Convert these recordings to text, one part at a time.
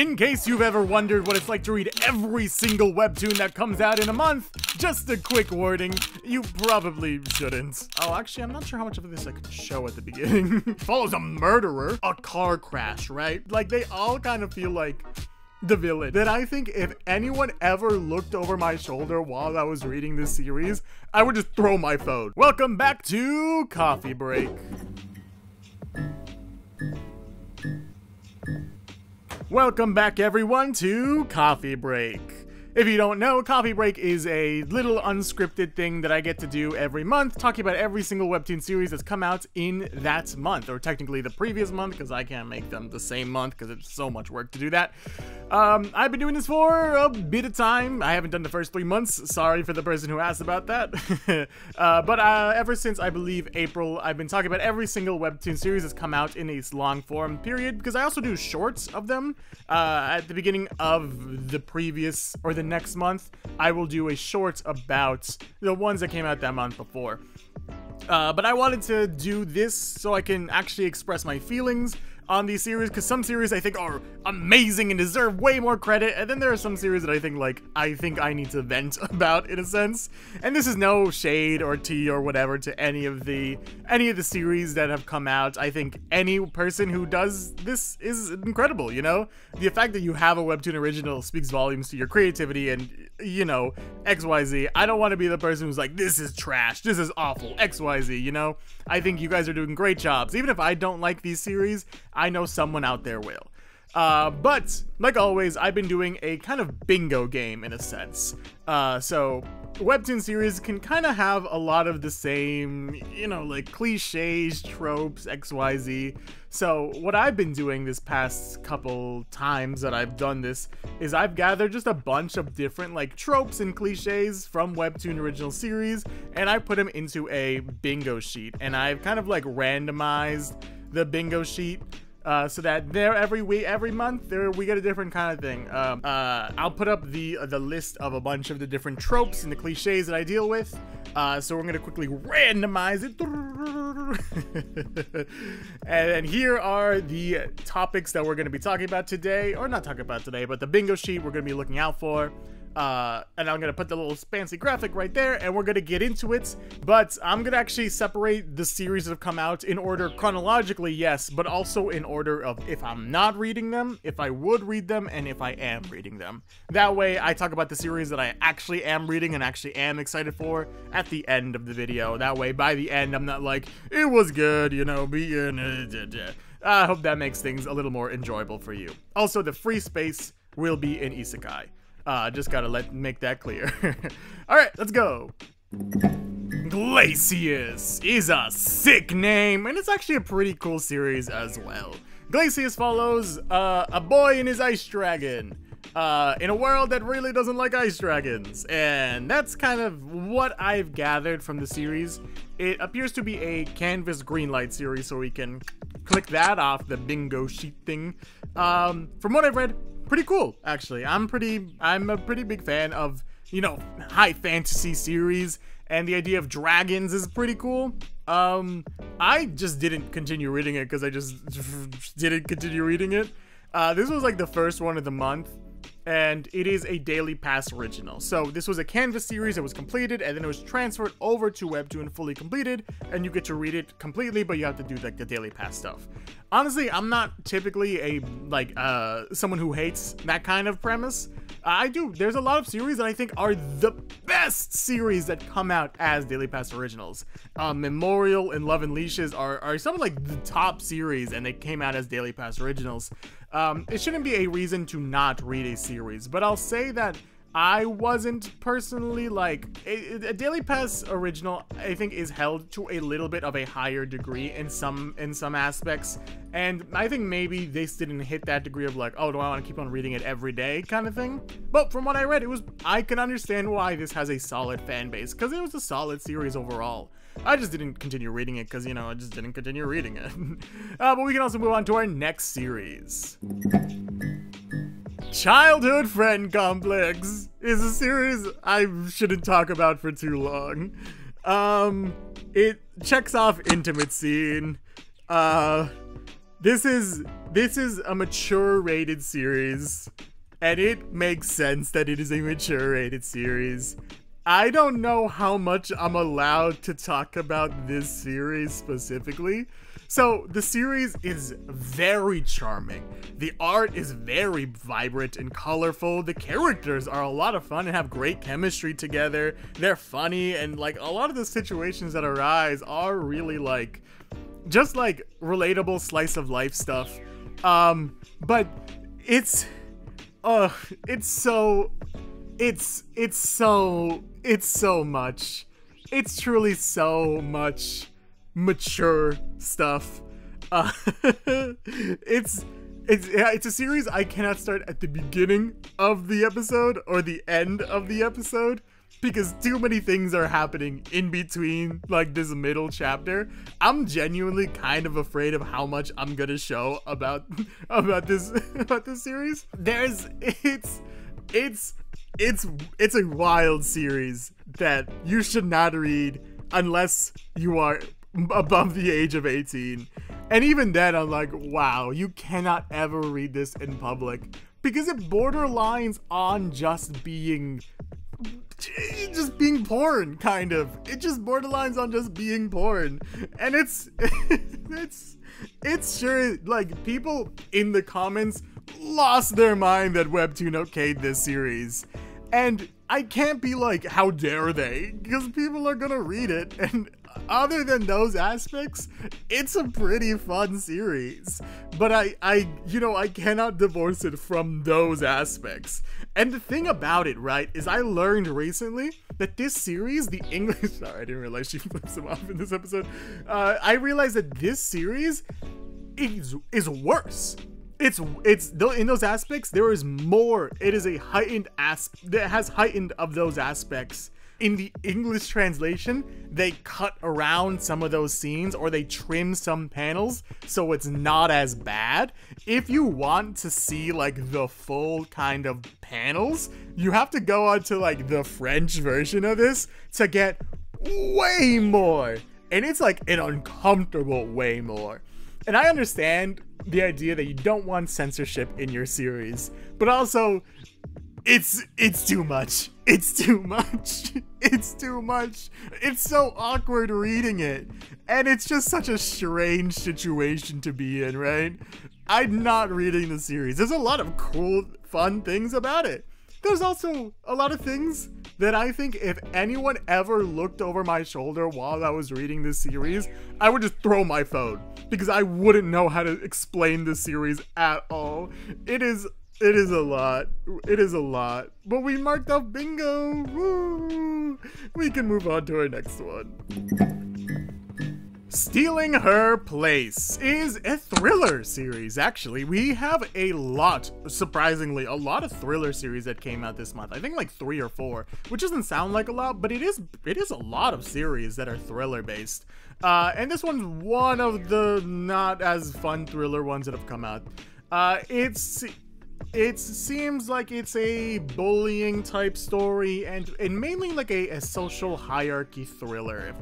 In case you've ever wondered what it's like to read every single webtoon that comes out in a month, just a quick warning, you probably shouldn't. Oh, actually, I'm not sure how much of this I could show at the beginning. Follows a murderer, a car crash, right? Like, they all kind of feel like the villain. That I think if anyone ever looked over my shoulder while I was reading this series, I would just throw my phone. Welcome back to Coffee Break. Welcome back, everyone, to Coffee Break. If you don't know, Coffee Break is a little unscripted thing that I get to do every month, talking about every single webtoon series that's come out in that month, or technically the previous month, because I can't make them the same month, because it's so much work to do that. I've been doing this for a bit of time. I haven't done the first 3 months. Sorry for the person who asked about that. But ever since, I believe, April, I've been talking about every single webtoon series that's come out in a long form period, because I also do shorts of them. At the beginning of the previous, or the next month, I will do a short about the ones that came out that month before. But I wanted to do this so I can actually express my feelings on these series, because some series I think are amazing and deserve way more credit, and then there are some series that I think I need to vent about, in a sense. And this is no shade or tea or whatever to any of the series that have come out. I think any person who does this is incredible, you know? The fact that you have a webtoon original speaks volumes to your creativity and, you know, XYZ. I don't want to be the person who's like, this is trash, this is awful, XYZ, you know? I think you guys are doing great jobs. Even if I don't like these series, I know someone out there will. But, like always, I've been doing a kind of bingo game, in a sense. So, webtoon series can kind of have a lot of the same, you know, like, cliches, tropes, XYZ. So, what I've been doing this past couple times that I've done this is I've gathered just a bunch of different, like, tropes and cliches from webtoon original series, and I put them into a bingo sheet. And I've kind of, like, randomized the bingo sheet so that there every month we get a different kind of thing. I'll put up the list of a bunch of the different tropes and the cliches that I deal with. So we're gonna quickly randomize it. And here are the topics that we're gonna be talking about today, or not talking about today, but the bingo sheet we're gonna be looking out for. And I'm gonna put the little fancy graphic right there, and we're gonna get into it. But I'm gonna actually separate the series that have come out in order chronologically, yes, but also in order of if I'm not reading them, if I would read them, and if I am reading them. That way, I talk about the series that I actually am reading and actually am excited for at the end of the video. That way, by the end, I'm not like, it was good, you know, I hope that makes things a little more enjoyable for you. Also, the free space will be in Isekai. Just gotta make that clear. Alright, let's go. Glacias is a sick name, and it's actually a pretty cool series as well. Glacias follows a boy and his ice dragon in a world that really doesn't like ice dragons, and that's kind of what I've gathered from the series. It appears to be a canvas greenlight series, so we can click that off the bingo sheet thing. From what I've read, pretty cool, actually. I'm a pretty big fan of, you know, high fantasy series, and the idea of dragons is pretty cool. I just didn't continue reading it because I just didn't continue reading it. This was like the first one of the month, and it is a Daily Pass original. So this was a canvas series that was completed, and then it was transferred over to Webtoon fully completed, and you get to read it completely, but you have to do like the Daily Pass stuff. Honestly, I'm not typically someone who hates that kind of premise. There's a lot of series that I think are the best series that come out as Daily Pass originals. Memorial and Love and Leashes are some of like the top series, and they came out as Daily Pass originals. It shouldn't be a reason to not read a series, but I'll say that I wasn't personally like a Daily Pass original. I think is held to a little bit of a higher degree in some aspects, and I think maybe they didn't hit that degree of like, oh, do I want to keep on reading it every day kind of thing. But from what I read, I can understand why this has a solid fan base, because it was a solid series overall. I just didn't continue reading it because, you know, I just didn't continue reading it. But we can also move on to our next series. Childhood Friend Complex is a series I shouldn't talk about for too long. It checks off intimate scene. This is a mature rated series, and it makes sense that it is a mature rated series. I don't know how much I'm allowed to talk about this series specifically. So the series is very charming. The art is very vibrant and colorful. The characters are a lot of fun and have great chemistry together. They're funny, and like a lot of the situations that arise are really like just like relatable slice of life stuff. But it's so much. It's truly so much mature stuff. It's a series I cannot start at the beginning of the episode or the end of the episode, because too many things are happening in between, like this middle chapter. I'm genuinely kind of afraid of how much I'm gonna show about this series. It's a wild series that you should not read unless you are above the age of 18. And even then, I'm like, wow, you cannot ever read this in public, because it borderlines on just being porn, kind of. It just borderlines on just being porn. And it's sure, like, people in the comments lost their mind that Webtoon okayed this series. And I can't be like, how dare they? Because people are gonna read it, and other than those aspects, it's a pretty fun series. But I cannot divorce it from those aspects. And the thing about it, right, is I learned recently that this series, the English... Sorry, I didn't realize she flips him off in this episode. I realized that this series is worse. It's in those aspects, there is more. It is a heightened that has heightened of those aspects. In the English translation, they cut around some of those scenes, or they trim some panels so it's not as bad. If you want to see like the full kind of panels, you have to go on to like the French version of this to get way more. And it's like an uncomfortable way more. And I understand the idea that you don't want censorship in your series, but also it's too much. It's too much. It's too much. It's so awkward reading it. And it's just such a strange situation to be in, right? I'm not reading the series. There's a lot of cool, fun things about it. There's also a lot of things that I think if anyone ever looked over my shoulder while I was reading this series, I would just throw my phone, because I wouldn't know how to explain this series at all. It is a lot. It is a lot. But we marked off bingo. Woo! We can move on to our next one. Stealing Her Place is a thriller series. Actually, we have surprisingly, a lot of thriller series that came out this month. I think like 3 or 4, which doesn't sound like a lot, but it is a lot of series that are thriller based. And this one's one of the not as fun thriller ones that have come out. It seems like it's a bullying type story, and mainly like a social hierarchy thriller.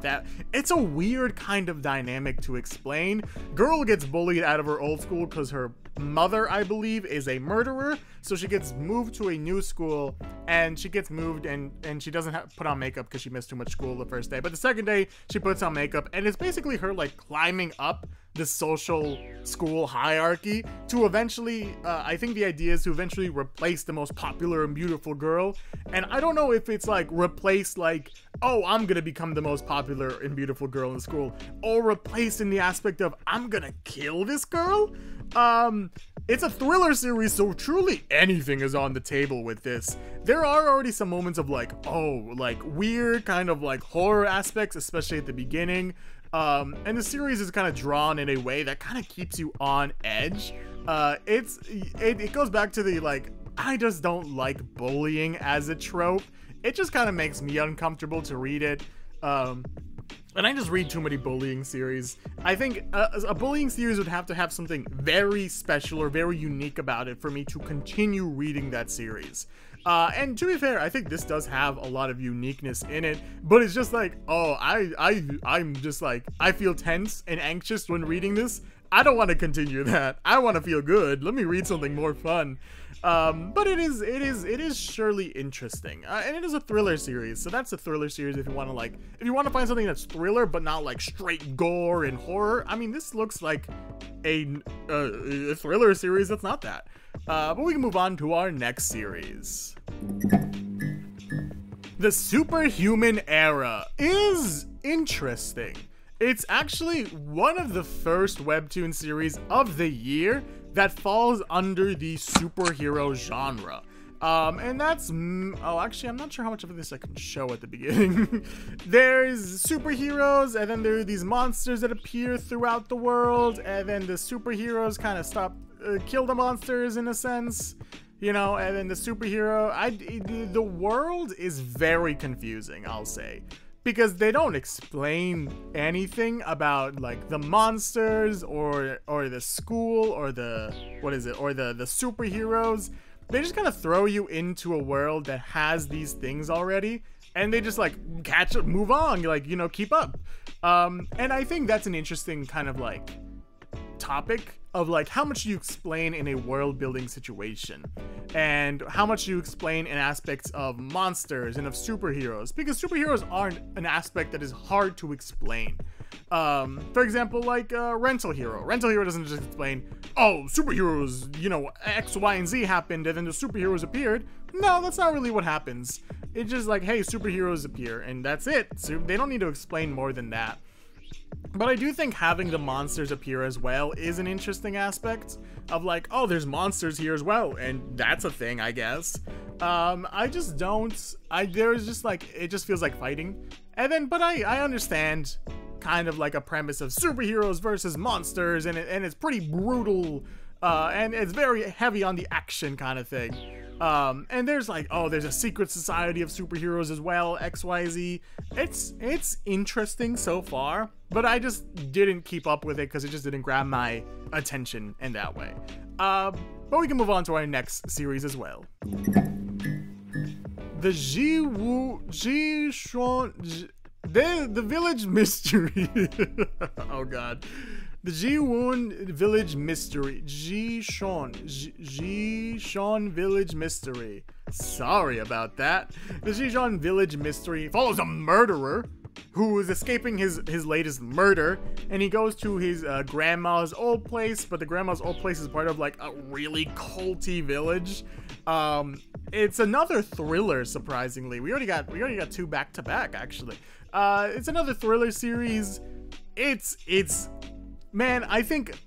It's a weird kind of dynamic to explain. Girl gets bullied out of her old school because her mother, I believe, is a murderer, so she gets moved to a new school, and she gets moved and she doesn't put on makeup because she missed too much school the first day, but the second day she puts on makeup, and it's basically her like climbing up the social school hierarchy to eventually, I think the idea is to eventually replace the most popular and beautiful girl. And I don't know if it's like replace like, oh, I'm gonna become the most popular and beautiful girl in the school, or replace in the aspect of I'm gonna kill this girl. It's a thriller series, so truly anything is on the table with this. There are already some moments of like, oh, like weird kind of like horror aspects, especially at the beginning. And the series is kind of drawn in a way that kind of keeps you on edge. It goes back to the like, I just don't like bullying as a trope. It just kind of makes me uncomfortable to read it. And I just read too many bullying series. I think a bullying series would have to have something very special or very unique about it for me to continue reading that series. And to be fair, I think this does have a lot of uniqueness in it, but it's just like, oh, I'm just like, I feel tense and anxious when reading this. I don't want to continue that. I want to feel good. Let me read something more fun. But it is surely interesting, and it is a thriller series. So that's a thriller series if you want to find something that's thriller but not like straight gore and horror. I mean, this looks like a thriller series that's not that. But we can move on to our next series. The Superhuman Era is interesting. It's actually one of the first Webtoon series of the year that falls under the superhero genre. And that's, oh, actually, I'm not sure how much of this I can show at the beginning. There's superheroes, and then there are these monsters that appear throughout the world, and then the superheroes kind of kill the monsters in a sense, you know, and then the superhero, the world is very confusing, I'll say. Because they don't explain anything about like the monsters or the school or the the superheroes. They just kind of throw you into a world that has these things already, and they just like catch up, move on, like, you know, keep up. And I think that's an interesting kind of like topic of like how much you explain in a world building situation and how much you explain in aspects of monsters and of superheroes, because superheroes aren't an aspect that is hard to explain. For example, like Rental Hero doesn't just explain, oh, superheroes, you know, X, Y, and Z happened and then the superheroes appeared. No, that's not really what happens. It's just like, hey, superheroes appear and that's it. So they don't need to explain more than that. But I do think having the monsters appear as well is an interesting aspect of like, oh, there's monsters here as well, and that's a thing, I guess. I just don't, there's just like, it just feels like fighting. And then, but I understand kind of like a premise of superheroes versus monsters, and it's pretty brutal, and it's very heavy on the action kind of thing. And there's like, oh, there's a secret society of superheroes as well, XYZ. It's interesting so far, but I just didn't keep up with it because it just didn't grab my attention in that way. But we can move on to our next series as well. The The Village Mystery. Oh god. The Gwichon Village Mystery. Gwichon Village Mystery. Sorry about that. The Gwichon Village Mystery follows a murderer who is escaping his latest murder, and he goes to his grandma's old place, but the grandma's old place is part of like a really culty village. It's another thriller, surprisingly. We already got two back to back, actually. It's another thriller series. It's man, I think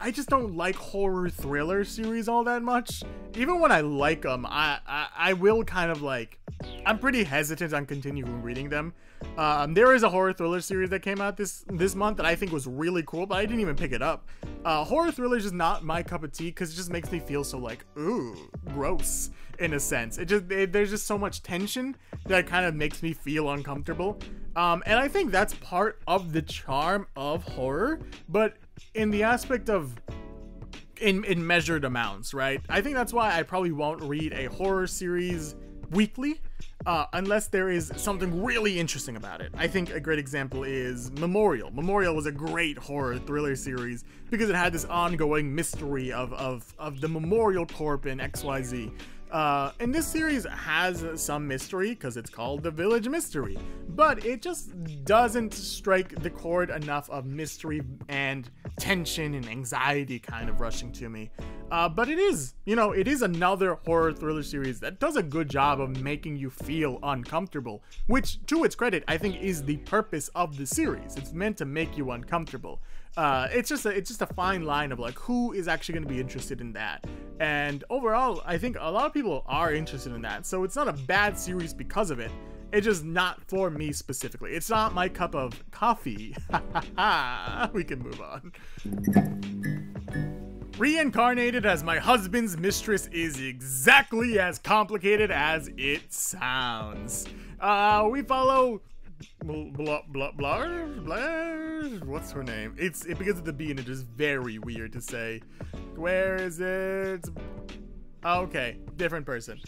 I just don't like horror thriller series all that much. Even when I like them, I will kind of like, I'm pretty hesitant on continuing reading them. There is a horror thriller series that came out this month that I think was really cool, but I didn't even pick it up. Horror thriller is just not my cup of tea because it just makes me feel so like, ooh, gross in a sense. There's just so much tension that kind of makes me feel uncomfortable. And I think that's part of the charm of horror, but in the aspect of in measured amounts, right? I think that's why I probably won't read a horror series weekly, unless there is something really interesting about it. I think a great example is Memorial. Memorial was a great horror thriller series because it had this ongoing mystery of the Memorial Corp in XYZ. And this series has some mystery because it's called The Village Mystery, but it just doesn't strike the chord enough of mystery and tension and anxiety kind of rushing to me. But it is, you know, it is another horror thriller series that does a good job of making you feel uncomfortable, which, to its credit, I think is the purpose of the series. It's meant to make you uncomfortable. It's just a fine line of like who is actually going to be interested in that, and overall I think a lot of people are interested in that, so it's not a bad series because of it. It's just not for me specifically. It's not my cup of coffee. We can move on. Reincarnated as My Husband's Mistress is exactly as complicated as it sounds. We follow what's her name? It begins with the B and it is very weird to say. Where is it? Okay, different person.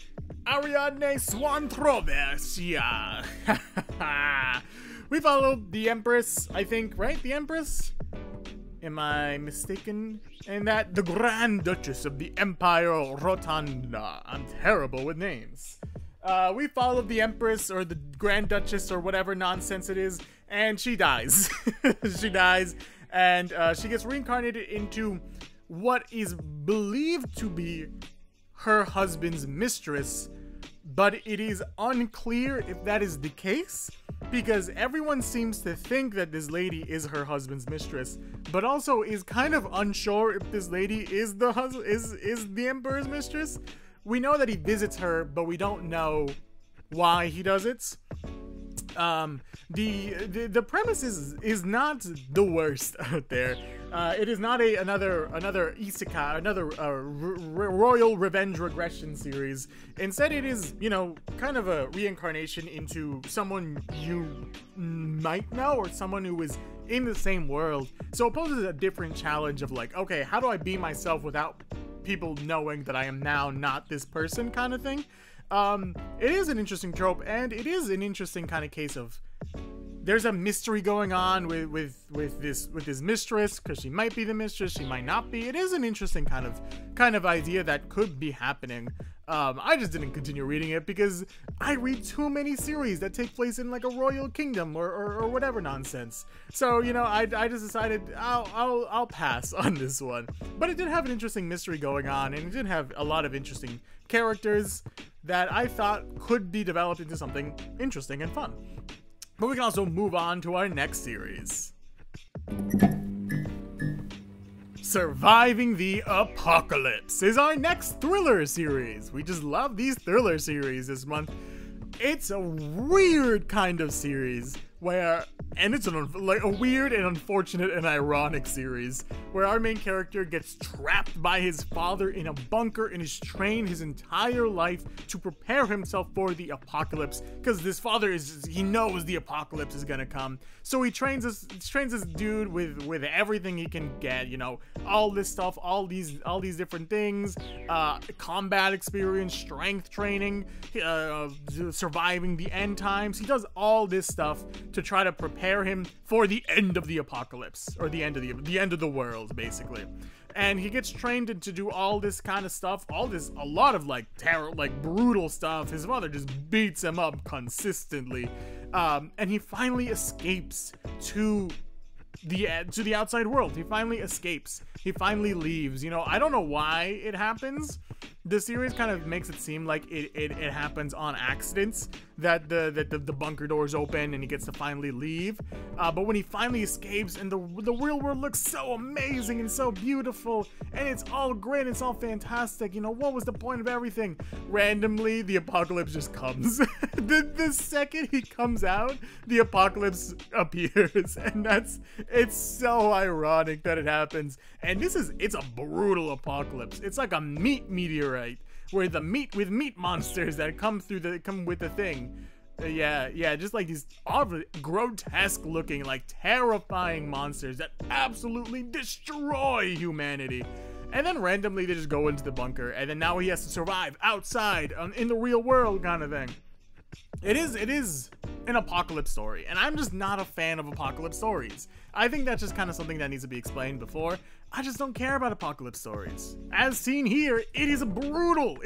Ariadne Swantroversia. We follow the Empress, I think, right? The Empress? Am I mistaken? And that the Grand Duchess of the Empire Rotunda. I'm terrible with names. We followed the Empress or the Grand Duchess or whatever nonsense it is, and she dies. She dies, and she gets reincarnated into what is believed to be her husband's mistress, but it is unclear if that is the case, because everyone seems to think that this lady is her husband's mistress, but also is kind of unsure if this lady is the Emperor's mistress. We know that he visits her, but we don't know why he does it. The premise is not the worst out there. It is not another isekai, another royal revenge regression series. Instead, it is, you know, kind of a reincarnation into someone you might know or someone who is in the same world. So it poses a different challenge of like, okay, how do I be myself without people knowing that I am now not this person, kind of thing. It is an interesting trope, and it is an interesting kind of case of there's a mystery going on with this mistress, because she might be the mistress, she might not be. It is an interesting kind of idea that could be happening. I just didn't continue reading it because I read too many series that take place in like a royal kingdom or whatever nonsense. So, you know, I just decided I'll pass on this one. But it did have an interesting mystery going on, and it did have a lot of interesting characters that I thought could be developed into something interesting and fun. But we can also move on to our next series. Surviving the Apocalypse is our next thriller series. We just love these thriller series this month. It's a weird kind of series where, and it's like a weird and unfortunate and ironic series where our main character gets trapped by his father in a bunker and is trained his entire life to prepare himself for the apocalypse, because this father he knows the apocalypse is gonna come. So he trains this dude with everything he can get, you know, all this stuff, all these different things, combat experience, strength training, surviving the end times. He does all this stuff to try to prepare him for the end of the apocalypse, or the end of the world, basically. And he gets trained to do all this kind of stuff, a lot of like terror, like brutal stuff. His mother just beats him up consistently, and he finally escapes to the outside world. He finally escapes. He finally leaves. You know, I don't know why it happens. The series kind of makes it seem like it happens on accidents, that the bunker doors open and he gets to finally leave. But when he finally escapes and the real world looks so amazing and so beautiful and it's all great, it's all fantastic, you know, what was the point of everything? Randomly, the apocalypse just comes. the second he comes out, the apocalypse appears, and it's so ironic that it happens. And it's a brutal apocalypse. It's like a meat meteorite, where the meat monsters that come with the thing. Yeah, just like these grotesque looking, like terrifying monsters that absolutely destroy humanity. And then randomly they just go into the bunker, and then now he has to survive outside in the real world, kind of thing. It is an apocalypse story, and I'm just not a fan of apocalypse stories. I think that's just kind of something that needs to be explained before. I just don't care about apocalypse stories. As seen here, it is a brutal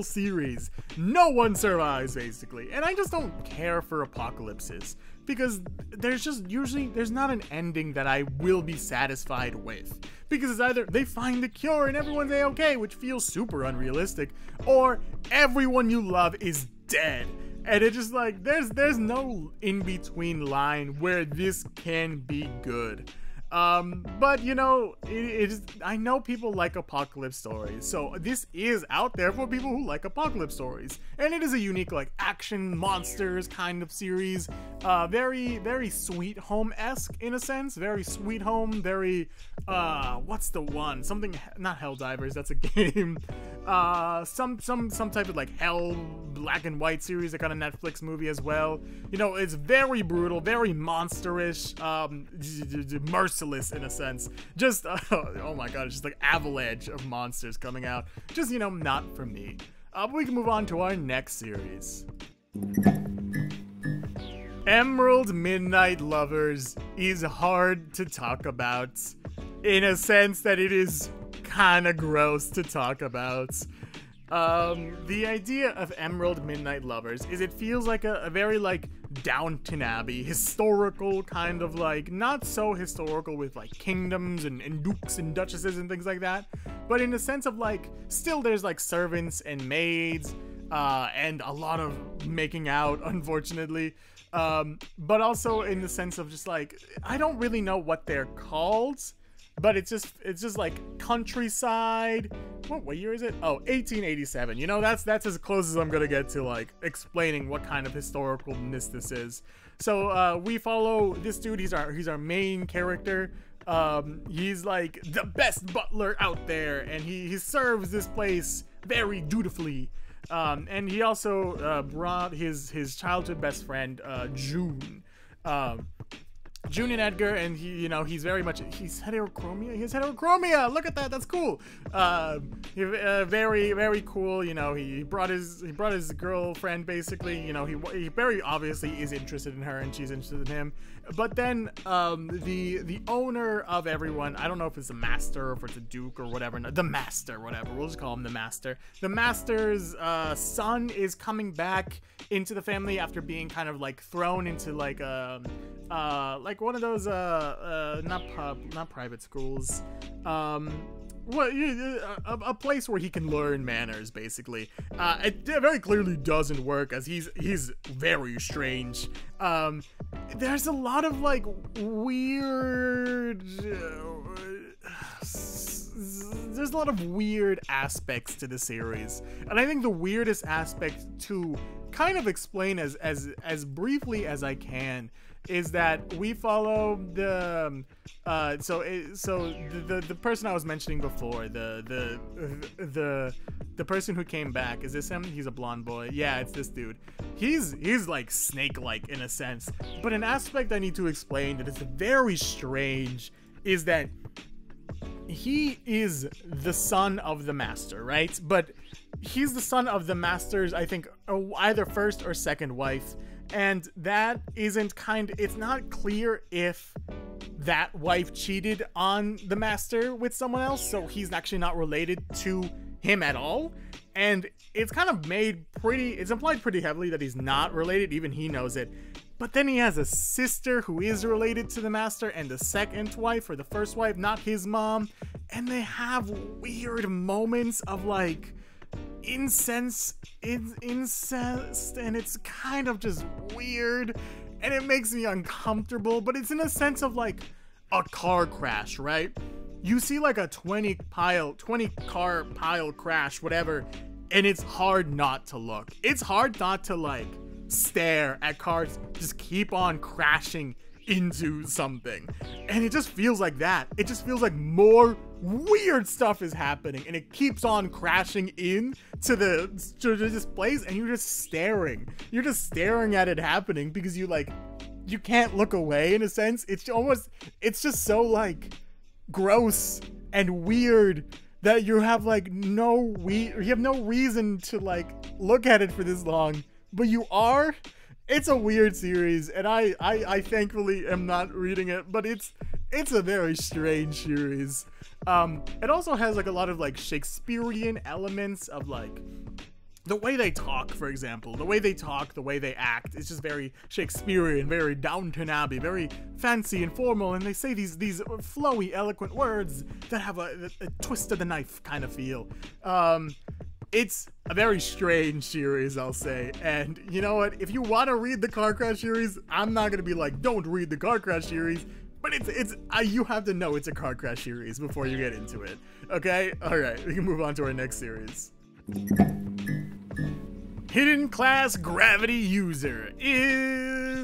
series. No one survives, basically. And I just don't care for apocalypses, because there's not an ending that I will be satisfied with. Because it's either they find the cure and everyone's A-okay, which feels super unrealistic, or everyone you love is dead. And it's just like, there's no in-between line where this can be good. But you know, I know people like apocalypse stories, so this is out there for people who like apocalypse stories. And it is a unique, like, action monsters kind of series. Very Sweet Home-esque in a sense. Very Sweet Home, very, what's the one? Something, not Helldivers, that's a game. Some type of like Hell black and white series, that got a Netflix movie as well. You know, it's very brutal, very monsterish, merciless in a sense. Just, oh my god, it's just like avalanche of monsters coming out. Just, you know, not for me. But we can move on to our next series. Emerald Midnight Lovers is hard to talk about, in a sense that it is kind of gross to talk about. The idea of Emerald Midnight Lovers is it feels like a very, like, Downton Abbey, historical kind of, like, not so historical with, like, kingdoms and dukes and duchesses and things like that, but in the sense of, like, still there's, like, servants and maids, and a lot of making out, unfortunately, but also in the sense of just, like, I don't really know what they're called, but it's just like countryside. What year is it? Oh, 1887. You know, that's as close as I'm gonna get to, like, explaining what kind of historicalness this is. So we follow this dude. He's our main character. He's like the best butler out there, and he serves this place very dutifully. And he also brought his childhood best friend, June. June and Edgar, and he's very much, he's heterochromia. He has heterochromia. Look at that. That's cool. Very, very cool. You know, he brought his girlfriend, basically. You know, he very obviously is interested in her, and she's interested in him. But then the owner of everyone, I don't know if it's the master or if it's a duke or whatever. No, the master, whatever. We'll just call him the master. The master's son is coming back into the family after being kind of like thrown into like one of those not private schools, a place where he can learn manners, basically. It very clearly doesn't work, as he's very strange. There's a lot of like weird there's a lot of weird aspects to the series, and I think the weirdest aspect, to kind of explain as briefly as I can, is that we follow the the person I was mentioning before, the person who came back. Is this him? He's a blonde boy. Yeah, it's this dude. He's like snake-like in a sense, but an aspect I need to explain that is very strange is that he is the son of the master, right? But he's the son of the master's, I think, either first or second wife. And that isn't it's not clear if that wife cheated on the master with someone else, so he's actually not related to him at all. And it's kind of it's implied pretty heavily that he's not related, even he knows it. But then he has a sister who is related to the master, and the second wife, or the first wife, not his mom. And they have weird moments of like incest, and it's kind of just weird, and it makes me uncomfortable. But it's in a sense of like a car crash, right? You see like a 20 car pile crash, whatever, and it's hard not to look. It's hard not to like stare at cars just keep on crashing into something, and it just feels like that. It just feels like more weird stuff is happening, and it keeps on crashing in to this place, and you're just staring at it happening, because you can't look away, in a sense. It's just so like gross and weird that you have like no reason to like look at it for this long, but you are. It's a weird series, and I thankfully am not reading it, but it's a very strange series. It also has like a lot of like Shakespearean elements of like the way they talk, for example. The way they talk, the way they act, it's just very Shakespearean, very Downton Abbey, very fancy and formal, and they say these flowy, eloquent words that have a twist of the knife kind of feel. It's a very strange series, I'll say. And you know what? If you want to read the car crash series, I'm not gonna be like, don't read the car crash series. But you have to know it's a car crash series before you get into it. Okay? Alright, we can move on to our next series. Hidden Class Gravity User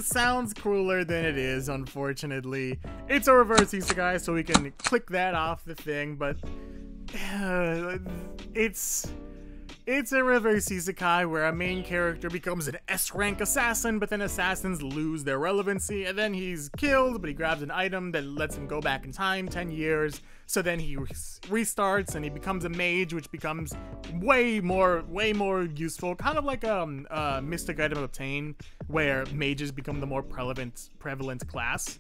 sounds cooler than it is, unfortunately. It's a reverse isekai, so we can click that off the thing, but It's a reverse isekai where a main character becomes an S-rank assassin, but then assassins lose their relevancy, and then he's killed, but he grabs an item that lets him go back in time 10 years, so then he restarts and he becomes a mage, which becomes way more useful, kind of like a mystic item obtain, where mages become the more prevalent class.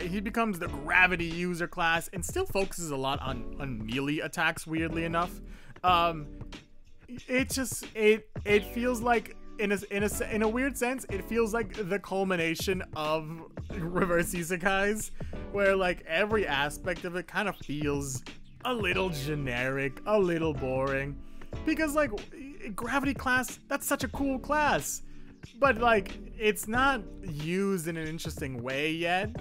He becomes the gravity user class and still focuses a lot on melee attacks, weirdly enough. It feels like, in a weird sense, it feels like the culmination of reverse isekais, where like every aspect of it kind of feels a little generic, a little boring, because like gravity class, that's such a cool class, but like it's not used in an interesting way yet.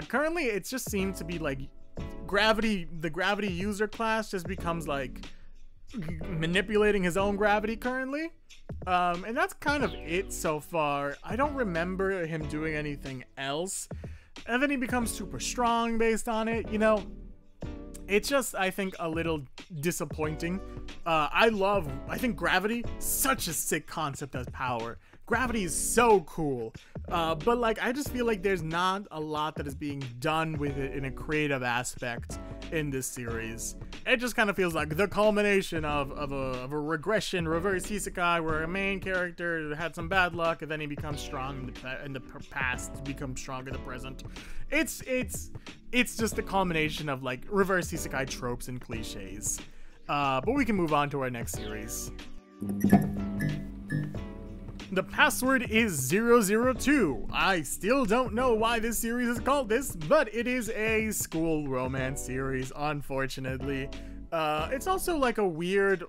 Currently it just seems to be like the gravity user class just becomes like manipulating his own gravity currently, and that's kind of it so far. I don't remember him doing anything else, and then he becomes super strong based on it, you know. It's just, I think, a little disappointing. I think gravity, such a sick concept as power. Gravity is so cool, but like I just feel like there's not a lot that is being done with it in a creative aspect in this series. It just kind of feels like the culmination of a regression reverse isekai where a main character had some bad luck and then he becomes strong in the past, becomes strong in the present. It's just a culmination of like reverse isekai tropes and cliches. But we can move on to our next series. The password is 002. I still don't know why this series is called this, but it is a school romance series, unfortunately. It's also like a weird,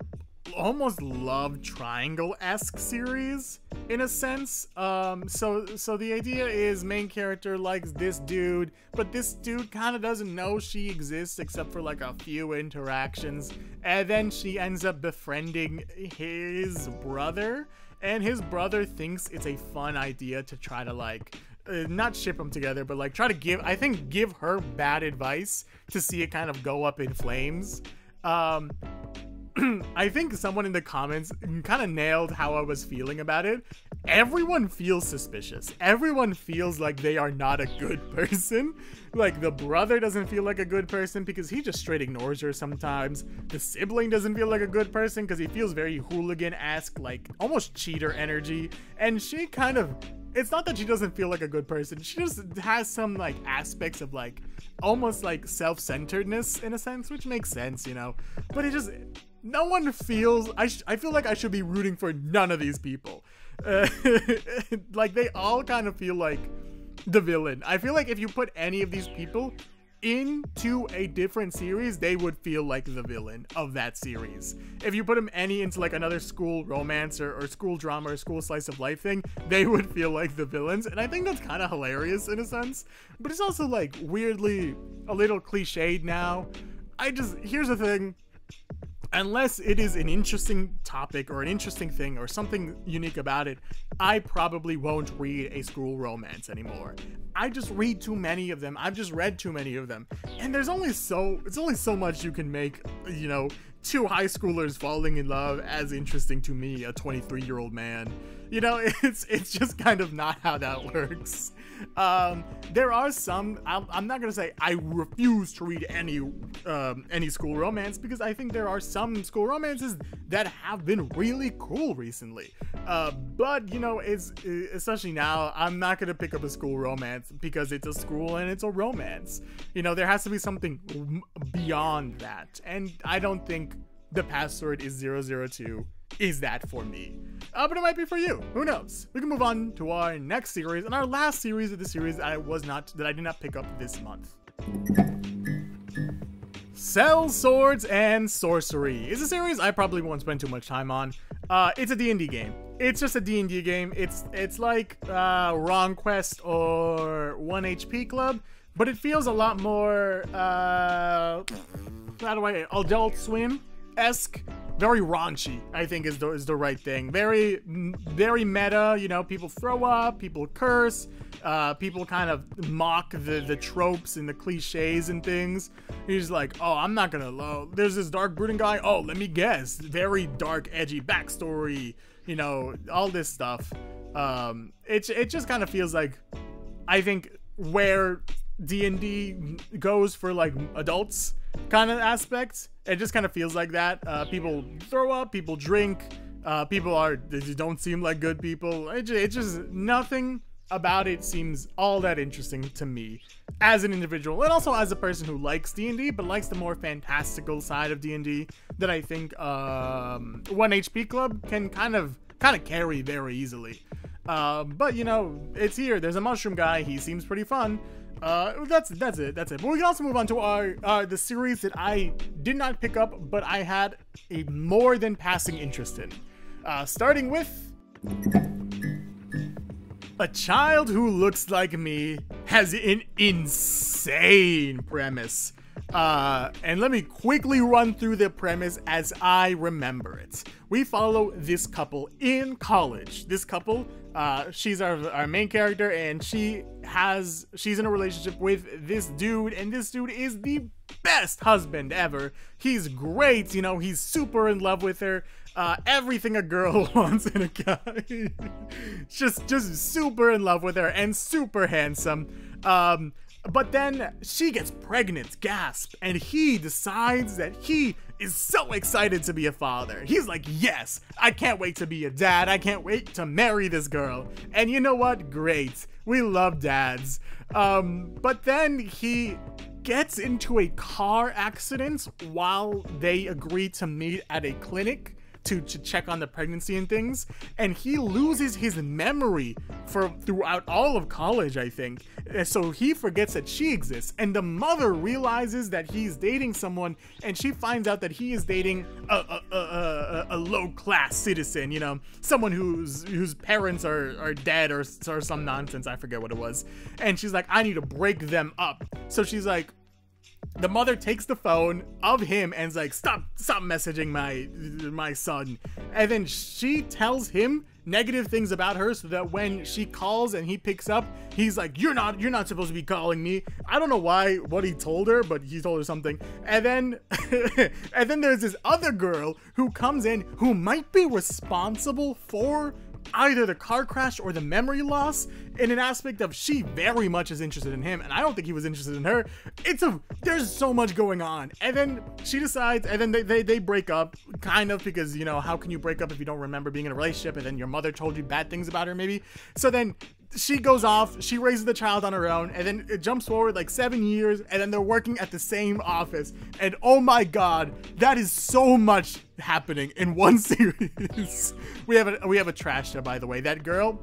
almost love triangle-esque series, in a sense. So the idea is main character likes this dude, but this dude kind of doesn't know she exists except for like a few interactions, and then she ends up befriending his brother. And his brother thinks it's a fun idea to try to like, not ship them together, but like try to give her bad advice to see it kind of go up in flames. I think someone in the comments kind of nailed how I was feeling about it. Everyone feels suspicious. Everyone feels like they are not a good person. Like the brother doesn't feel like a good person because he just straight ignores her sometimes. The sibling doesn't feel like a good person because he feels very hooligan-esque, like almost cheater energy. And she kind of, it's not that she doesn't feel like a good person. She just has some like aspects of like almost like self-centeredness in a sense, which makes sense, you know. But it just, no one feels, I feel like I should be rooting for none of these people. Like they all kind of feel like the villain. I feel like if you put any of these people into a different series, they would feel like the villain of that series. If you put them into like another school romance or school drama or school slice of life thing, they would feel like the villains. And I think that's kind of hilarious in a sense, but it's also like weirdly a little cliched now. Here's the thing. Unless it is an interesting topic or an interesting thing or something unique about it, I probably won't read a school romance anymore. I just read too many of them. I've just read too many of them. And it's only so much you can make, you know, two high schoolers falling in love as interesting to me, a 23-year-old man. You know, it's just kind of not how that works. There are some, I'm not gonna say I refuse to read any school romance, because I think there are some school romances that have been really cool recently. But you know, especially now, I'm not gonna pick up a school romance because it's a school and it's a romance. You know, there has to be something beyond that, and I don't think the password is 002 is that for me. But it might be for you. Who knows? We can move on to our next series, and our last series of the series that I did not pick up this month. Sellswords Sorcery is a series I probably won't spend too much time on. It's a D&D game. It's just a D&D game. It's like Wrong Quest or 1 HP Club, but it feels a lot more Adult Swim esque, very raunchy, I think is the right thing. Very meta, you know, people throw up, people curse, people kind of mock the tropes and the cliches and things. He's like, oh, I'm not gonna, there's this dark brooding guy, oh, let me guess, very dark, edgy backstory, you know, all this stuff. It just kind of feels like, I think, where D&D goes for like adults kind of aspects. It just kind of feels like that. People throw up, people drink, people don't seem like good people. It just nothing about it seems all that interesting to me as an individual, and also as a person who likes D&D but likes the more fantastical side of D&D that I think 1 HP Club can kind of carry very easily. But you know, it's here. There's a mushroom guy. He seems pretty fun. That's it. But we can also move on to the series that I did not pick up, but I had a more than passing interest in. Starting with A Child Who Looks Like Me has an insane premise. And let me quickly run through the premise as I remember it. We follow this couple in college. This couple, she's our main character, and she's in a relationship with this dude, and this dude is the best husband ever. He's great, you know, he's super in love with her. Everything a girl wants in a guy. just super in love with her and super handsome. But then she gets pregnant, gasp, and he decides that he is so excited to be a father. He's like, yes, I can't wait to be a dad. I can't wait to marry this girl. And you know what? Great. We love dads. But then he gets into a car accident while they agree to meet at a clinic to check on the pregnancy and things, and he loses his memory throughout all of college, I think. So he forgets that she exists, and the mother realizes that he's dating someone, and she finds out that he is dating a low-class citizen, you know, someone whose parents are dead or some nonsense. I forget what it was. And she's like, I need to break them up. So she's like, the mother takes the phone of him and is like, stop messaging my son. And then she tells him negative things about her so that when she calls and he picks up, he's like, you're not supposed to be calling me. I don't know what he told her, but he told her something. And then and then there's this other girl who comes in who might be responsible for either the car crash or the memory loss, in an aspect of she very much is interested in him, and I don't think he was interested in her. There's so much going on. And then she decides, and then they break up, kind of, because, you know, how can you break up if you don't remember being in a relationship, and then your mother told you bad things about her, maybe? So then she goes off, she raises the child on her own, and then it jumps forward like 7 years, and then they're working at the same office, and oh my god, that is so much happening in one series. we have a trash there, by the way. That girl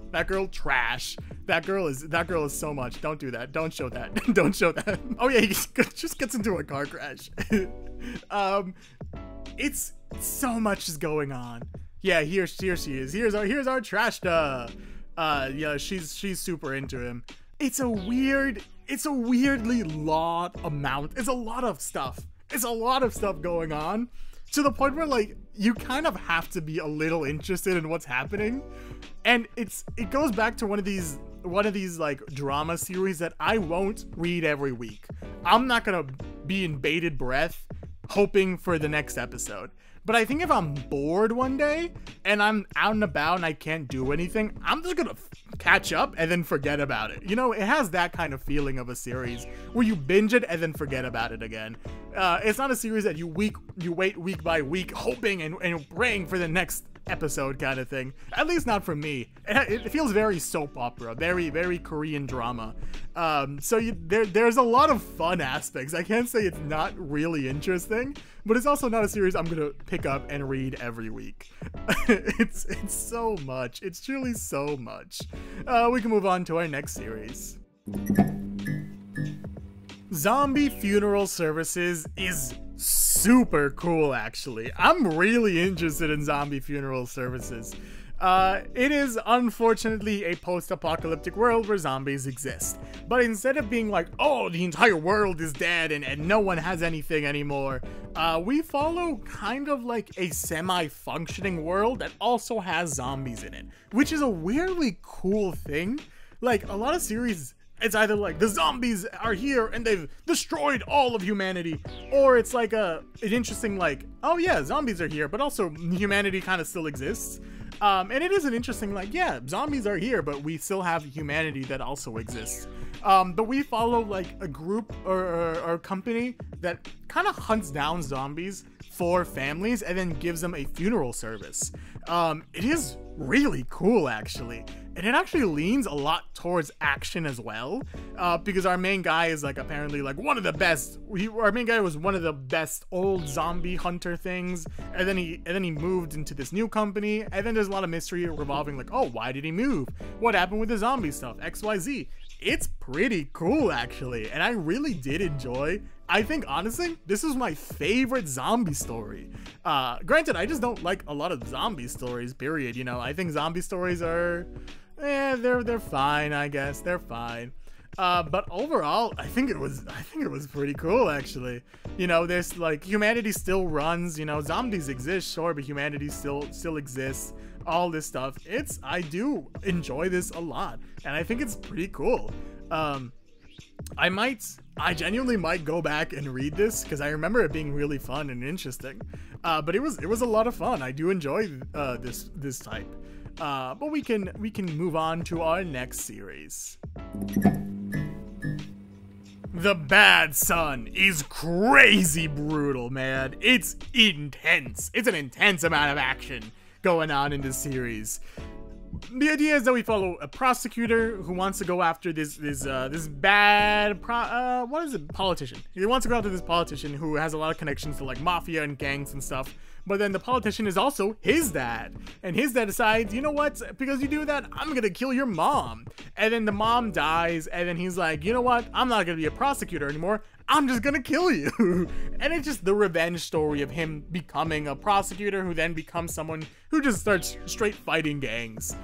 trash. That girl is so much. Don't do that. Don't show that. Don't show that. Oh yeah, he just gets into a car crash. It's so much is going on. Yeah, here she is. Here's our trashta. Yeah, she's super into him. It's a weirdly lot amount. It's a lot of stuff. It's a lot of stuff going on, to the point where, like, you kind of have to be a little interested in what's happening. And it goes back to one of these like drama series that I won't read every week. I'm not gonna be in bated breath hoping for the next episode. But I think if I'm bored one day and I'm out and about and I can't do anything, I'm just gonna catch up and then forget about it. You know, it has that kind of feeling of a series where you binge it and then forget about it again. It's not a series that you wait week by week hoping and praying for the next episode kind of thing. At least not for me. It feels very soap opera, very, very Korean drama. So there's a lot of fun aspects. I can't say it's not really interesting, but it's also not a series I'm gonna pick up and read every week. It's so much. It's truly so much. We can move on to our next series. Zombie Funeral Services is super cool, actually. I'm really interested in Zombie Funeral Services. It is unfortunately a post-apocalyptic world where zombies exist. But instead of being like, oh, the entire world is dead and no one has anything anymore, we follow kind of like a semi-functioning world that also has zombies in it, which is a weirdly cool thing. Like, a lot of series, it's either like the zombies are here and they've destroyed all of humanity, or it's like an interesting like, oh yeah, zombies are here, but also humanity kind of still exists. And it is an interesting like, yeah, zombies are here, but we still have humanity that also exists. But we follow like a group or company that kind of hunts down zombies for families and then gives them a funeral service. It is really cool actually. And it actually leans a lot towards action as well, because our main guy is like apparently like one of the best. Our main guy was one of the best old zombie hunter things, and then he moved into this new company, and then there's a lot of mystery revolving like, oh, why did he move? What happened with the zombie stuff? XYZ. It's pretty cool actually, and I really did enjoy. I think honestly, this is my favorite zombie story. Granted, I just don't like a lot of zombie stories, period. You know, I think zombie stories are, they're fine, I guess. They're fine. But overall, I think it was pretty cool actually. You know, there's like humanity still runs, you know, zombies exist, sure, but humanity still exists. All this stuff. I do enjoy this a lot, and I think it's pretty cool. I genuinely might go back and read this because I remember it being really fun and interesting. But it was a lot of fun. I do enjoy this type. But we can move on to our next series. The Bad Son is crazy brutal, man. It's intense. It's an intense amount of action going on in this series. The idea is that we follow a prosecutor who wants to go after this bad politician. He wants to go after this politician who has a lot of connections to like mafia and gangs and stuff. But then the politician is also his dad, and his dad decides, you know what, because you do that, I'm gonna kill your mom. And then the mom dies, and then he's like, you know what, I'm not gonna be a prosecutor anymore, I'm just gonna kill you. And it's just the revenge story of him becoming a prosecutor who then becomes someone who just starts straight fighting gangs.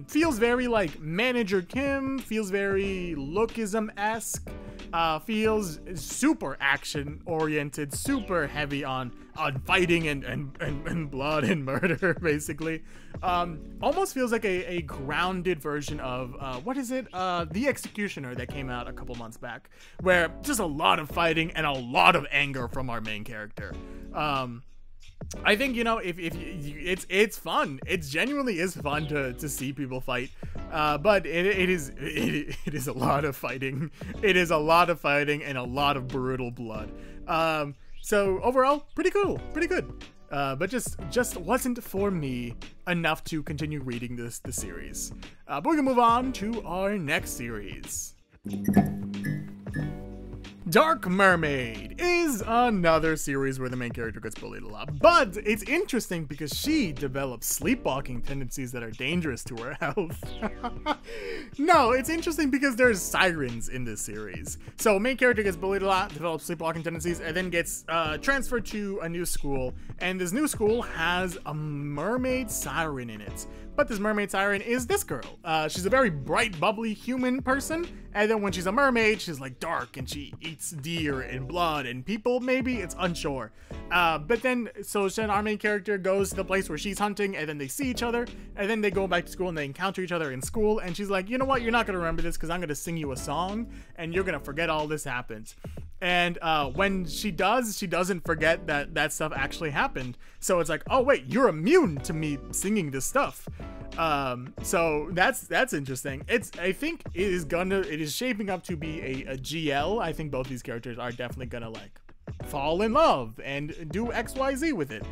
Feels very like Manager Kim, feels very Lookism-esque, feels super action oriented, super heavy on fighting and blood and murder, basically. Almost feels like a grounded version of what is it? The Executioner that came out a couple months back, where just a lot of fighting and a lot of anger from our main character. I think, you know, it's fun. It genuinely is fun to see people fight, but it is a lot of fighting. It is a lot of fighting and a lot of brutal blood. So overall, pretty cool, pretty good. But just wasn't for me enough to continue reading the series. But we can move on to our next series. Dark Mermaid is another series where the main character gets bullied a lot, but it's interesting because she develops sleepwalking tendencies that are dangerous to her health. No, it's interesting because there's sirens in this series. So main character gets bullied a lot, develops sleepwalking tendencies, and then gets transferred to a new school, and this new school has a mermaid siren in it. But this mermaid siren is this girl. She's a very bright, bubbly human person, and then when she's a mermaid, she's like dark and she eats deer and blood and people, maybe? It's unsure. But then our main character goes to the place where she's hunting, and then they see each other, and then they go back to school and they encounter each other in school, and she's like, you know what, you're not gonna remember this because I'm gonna sing you a song, and you're gonna forget all this happened. And when she does, she doesn't forget that stuff actually happened. So it's like, oh wait, you're immune to me singing this stuff. So that's interesting. I think it is shaping up to be a GL. I think both these characters are definitely gonna like fall in love and do XYZ with it.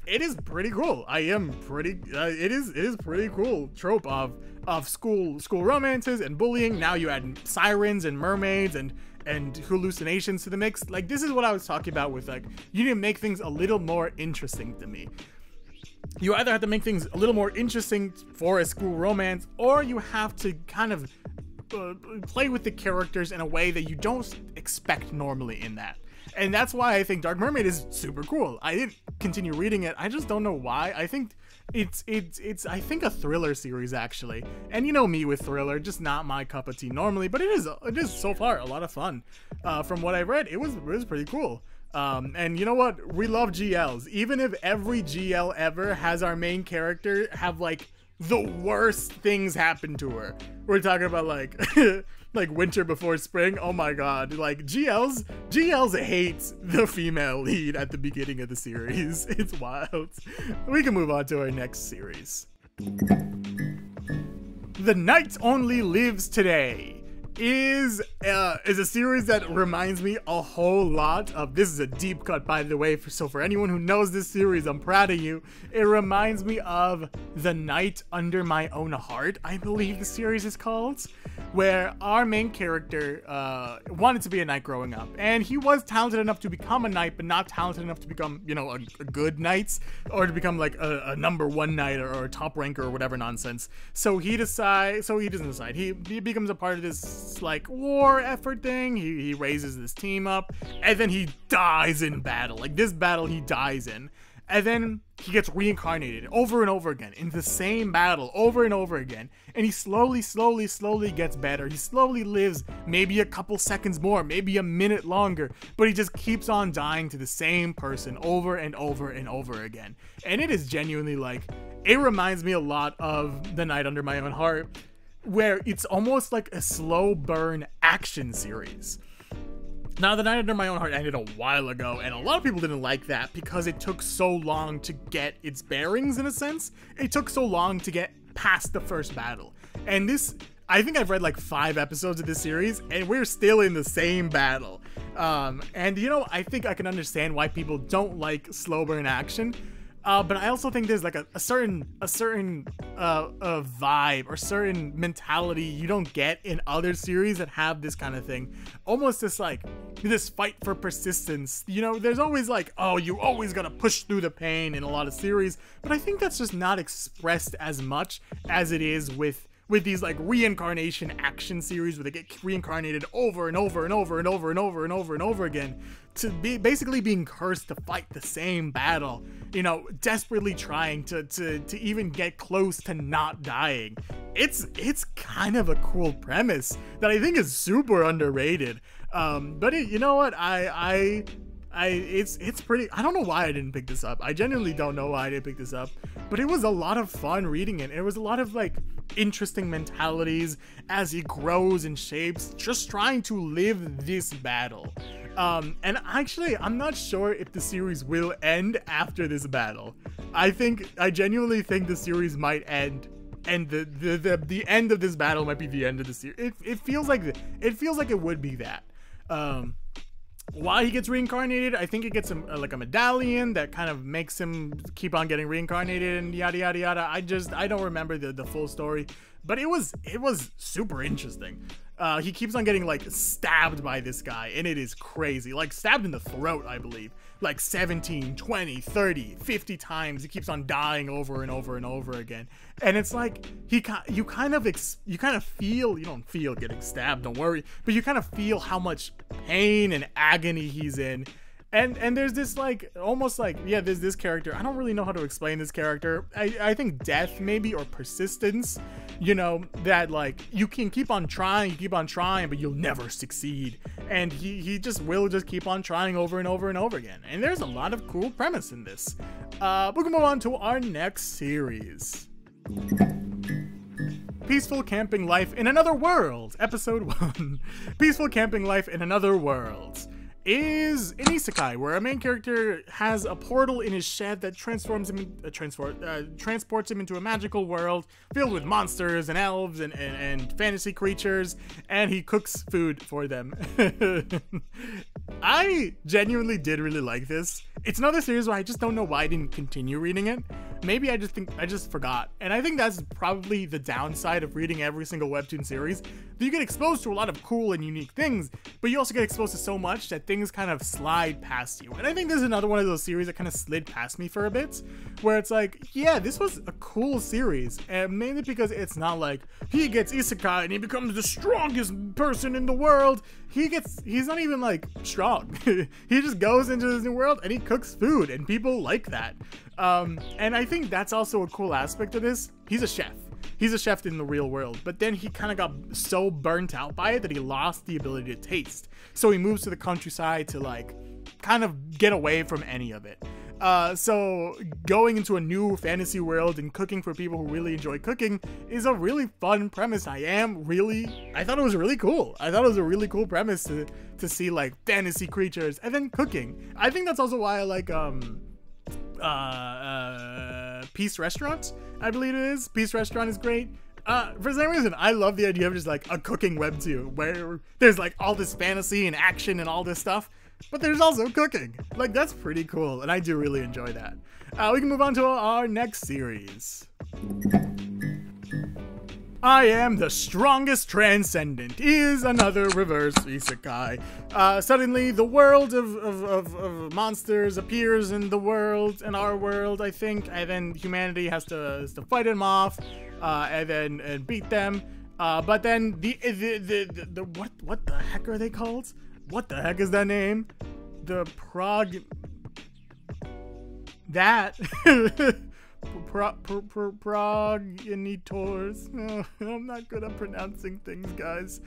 It is pretty cool. It is pretty cool trope of school romances and bullying. Now you add sirens and mermaids and hallucinations to the mix. Like, this is what I was talking about with, like, you need to make things a little more interesting to me. You either have to make things a little more interesting for a school romance, or you have to kind of play with the characters in a way that you don't expect normally in that. And that's why I think Dark Mermaid is super cool. I didn't continue reading it. I just don't know why. I think it's I think a thriller series actually. And you know me with thriller, just not my cup of tea normally, but it is so far a lot of fun. From what I've read, it was pretty cool. And you know what? We love GLs. Even if every GL ever has our main character have like the worst things happen to her. We're talking about like like Winter Before Spring. Oh my god, like GLs hates the female lead at the beginning of the series. It's wild. We can move on to our next series. The Night Only Lives Today is a series that reminds me a whole lot of, this is a deep cut by the way, so for anyone who knows this series, I'm proud of you. It reminds me of The Night Under My Own Heart, I believe the series is called, where our main character wanted to be a knight growing up, and he was talented enough to become a knight, but not talented enough to become, you know, a good knight, or to become like a #1 knight or a top ranker or whatever nonsense. So he doesn't decide. He becomes a part of this like war effort thing. He raises this team up, and then he dies in battle. Like this battle he dies in, and then he gets reincarnated over and over again in the same battle over and over again, and he slowly gets better. He slowly lives maybe a couple seconds more, maybe a minute longer, but he just keeps on dying to the same person over and over and over again. And it is genuinely like, it reminds me a lot of The Night Under My Own Heart, where it's almost like a slow burn action series. Now, The Night Under My Own Heart ended a while ago, and a lot of people didn't like that because it took so long to get its bearings, in a sense. It took so long to get past the first battle. And this, I think I've read like 5 episodes of this series, and we're still in the same battle. And you know, I think I can understand why people don't like slow burn action. But I also think there's like a certain vibe or certain mentality you don't get in other series that have this kind of thing. Almost this like this fight for persistence. You know, there's always like, oh, you always gotta push through the pain in a lot of series. But I think that's just not expressed as much as it is with these like reincarnation action series where they get reincarnated over and over and over and over and over and over and over again, to be basically being cursed to fight the same battle, you know, desperately trying to even get close to not dying. It's kind of a cool premise that I think is super underrated. But you know what, it's pretty, I don't know why I didn't pick this up. I genuinely don't know why I didn't pick this up, but it was a lot of fun reading it. It was a lot of like interesting mentalities as he grows and shapes, just trying to live this battle. And actually, I'm not sure if the series will end after this battle. I genuinely think the series might end, and the end of this battle might be the end of the series. It feels like it would be that. Why he gets reincarnated, I think it gets him like a medallion that kind of makes him keep on getting reincarnated and yada yada yada. I don't remember the full story, but it was super interesting. He keeps on getting like stabbed by this guy, and it is crazy. Like stabbed in the throat, I believe, like 17, 20, 30, 50 times. He keeps on dying over and over and over again. And it's like you kind of feel, you don't feel getting stabbed, don't worry, but you kind of feel how much pain and agony he's in. And there's this like, almost like, yeah, there's this character, I don't really know how to explain this character. I think death maybe, or persistence, you know, that like you can keep on trying, but you'll never succeed. And he just will just keep on trying over and over and over again. And there's a lot of cool premise in this. We're gonna move on to our next series. Peaceful Camping Life in Another World, Episode 1. Peaceful Camping Life in Another World is an isekai where a main character has a portal in his shed that transports him into a magical world filled with monsters and elves and fantasy creatures, and he cooks food for them. I genuinely did really like this. It's another series where I just don't know why I didn't continue reading it. Maybe I just forgot. And I think that's probably the downside of reading every single Webtoon series. You get exposed to a lot of cool and unique things, but you also get exposed to so much that things kind of slide past you. And I think there's another one of those series that kind of slid past me for a bit, where it's like, yeah, this was a cool series, and mainly because it's not like he gets isekai and he becomes the strongest person in the world. He's not even like strong. He just goes into this new world and he cooks food, and people like that. And I think that's also a cool aspect of this. He's a chef. He's a chef in the real world, but then he kind of got so burnt out by it that he lost the ability to taste. So he moves to the countryside to like kind of get away from any of it. So going into a new fantasy world and cooking for people who really enjoy cooking is a really fun premise. I thought it was really cool. I thought it was a really cool premise to see like fantasy creatures and then cooking. I think that's also why I like Peace Restaurant, I believe it is. Peace Restaurant is great. For some reason, I love the idea of just like a cooking webtoon where there's like all this fantasy and action and all this stuff, but there's also cooking. Like, that's pretty cool, and I do really enjoy that. We can move on to our next series. Am the Strongest Transcendent is another reverse isekai. Suddenly, the world of monsters appears in our world, I think, and then humanity has to fight them off, and beat them. But then what the heck are they called? What the heck is that name? The progenitors. I'm not good at pronouncing things, guys.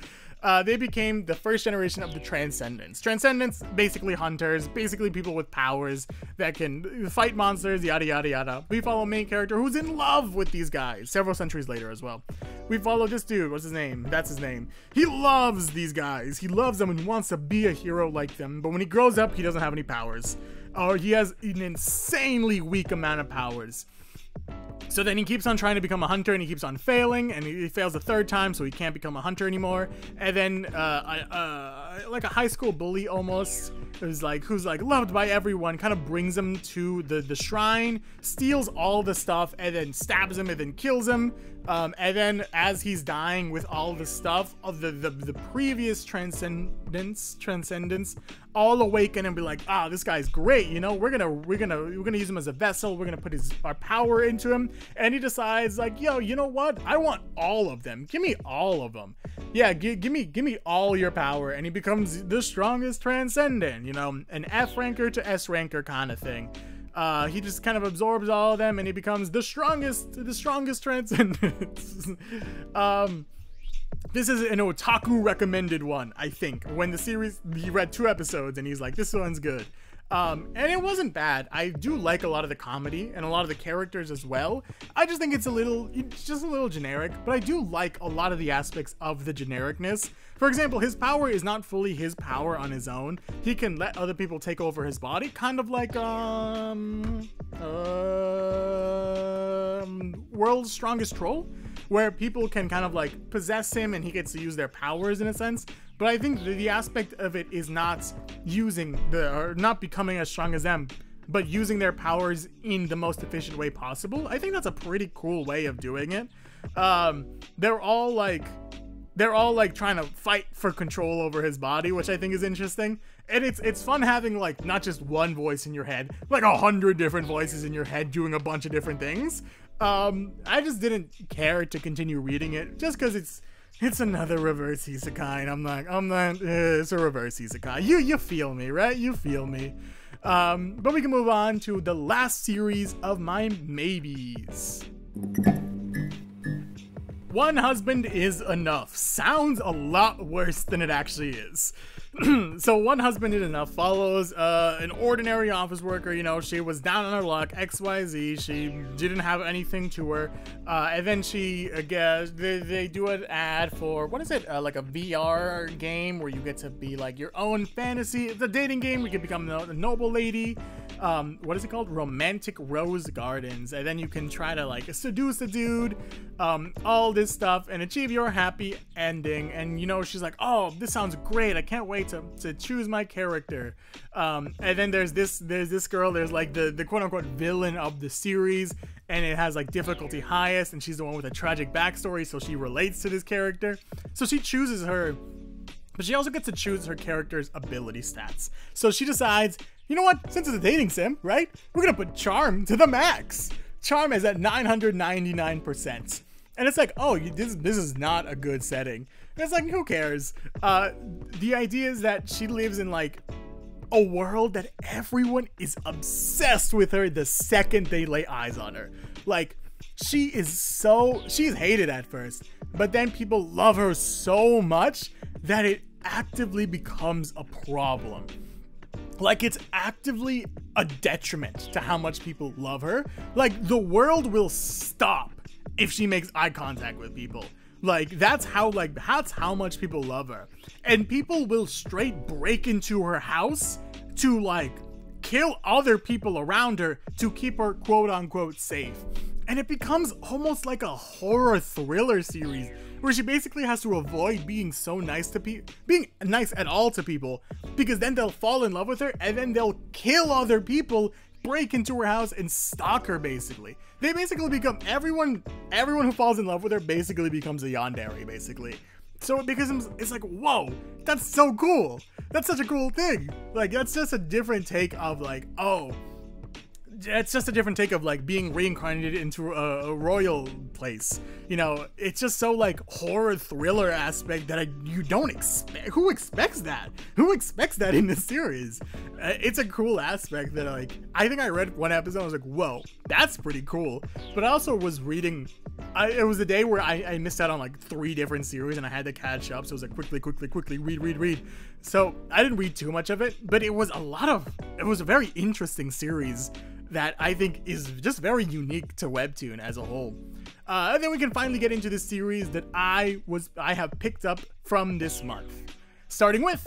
They became the first generation of the Transcendents. Transcendents, basically hunters, basically people with powers that can fight monsters, yada yada yada. We follow a main character who's in love with these guys, several centuries later as well. We follow this dude, what's his name? That's his name. He loves these guys. He loves them and he wants to be a hero like them, but when he grows up, he doesn't have any powers. Or he has an insanely weak amount of powers. So then he keeps on trying to become a hunter and he keeps on failing, and he fails the third time, so he can't become a hunter anymore. And then like a high school bully almost, who's like loved by everyone, kind of brings him to the shrine, steals all the stuff, and then stabs him and then kills him. And then as he's dying with all the stuff of the previous transcendents all awaken and be like, this guy's great, you know, we're gonna use him as a vessel, we're gonna put our power into him. And he decides like, yo, you know what, I want all of them, give me all of them, yeah, give me all your power. And he becomes the strongest transcendent, you know, an F ranker to S ranker kind of thing. He just kind of absorbs all of them and he becomes the strongest transcendent. This is an otaku recommended one, I think. When the series, he read 2 episodes and he's like, this one's good. And it wasn't bad. I do like a lot of the comedy and a lot of the characters as well. I just think it's just a little generic, but I do like a lot of the aspects of the genericness. For example, his power is not fully his power on his own. He can let other people take over his body, kind of like World's Strongest Troll, where people can kind of like possess him and he gets to use their powers in a sense. But I think the aspect of it is not not becoming as strong as them, but using their powers in the most efficient way possible. I think that's a pretty cool way of doing it. They're all like trying to fight for control over his body, which I think is interesting. And it's fun having like not just one voice in your head, like 100 different voices in your head doing a bunch of different things. I just didn't care to continue reading it just because it's another reverse isekai, and I'm not, it's a reverse isekai. You feel me, right? You feel me. But we can move on to the last series of my maybes. One Husband is Enough sounds a lot worse than it actually is. So One Husband is Enough follows an ordinary office worker. You know, she was down on her luck, XYZ. She didn't have anything to her, and then she, they do an ad for, what is it, like a VR game where you get to be like your own fantasy. It's a dating game where you can become a noble lady, what is it called? Romantic Rose Gardens. And then you can try to like seduce a dude, all this stuff, and achieve your happy ending. And you know, she's like, oh, this sounds great. I can't wait to choose my character. And then there's this girl, there's like the quote unquote villain of the series, and it has like difficulty highest, and she's the one with a tragic backstory, so she relates to this character. So she chooses her, but she also gets to choose her character's ability stats. So she decides, you know what, since it's a dating sim, right, we're gonna put charm to the max. Charm is at 999%. And it's like, oh, this is not a good setting. And it's like, who cares? The idea is that she lives in like a world that everyone is obsessed with her the second they lay eyes on her. Like, she's hated at first, but then people love her so much that it actively becomes a problem. Like, it's actively a detriment to how much people love her. Like, the world will stop if she makes eye contact with people. Like, that's how much people love her. And people will straight break into her house to like kill other people around her to keep her quote unquote safe. And it becomes almost like a horror thriller series where she basically has to avoid being so nice to people, being nice at all to people, because then they'll fall in love with her and then they'll kill other people, break into her house and stalk her basically. They basically become, everyone who falls in love with her basically becomes a yandere basically. So it becomes, it's like, whoa, that's so cool. That's such a cool thing. Like, that's just a different take of like, oh, it's just a different take of like being reincarnated into a royal place. You know, it's just so like horror thriller aspect that you don't expect. Who expects that? Who expects that in this series? It's a cool aspect that like, I think I read one episode, I was like, whoa, that's pretty cool. But I also was reading, it was a day where I missed out on like 3 different series and I had to catch up. So it was like quickly, read. So I didn't read too much of it, but it was a very interesting series that I think is just very unique to Webtoon as a whole. And then we can finally get into the series that I have picked up from this month. Starting with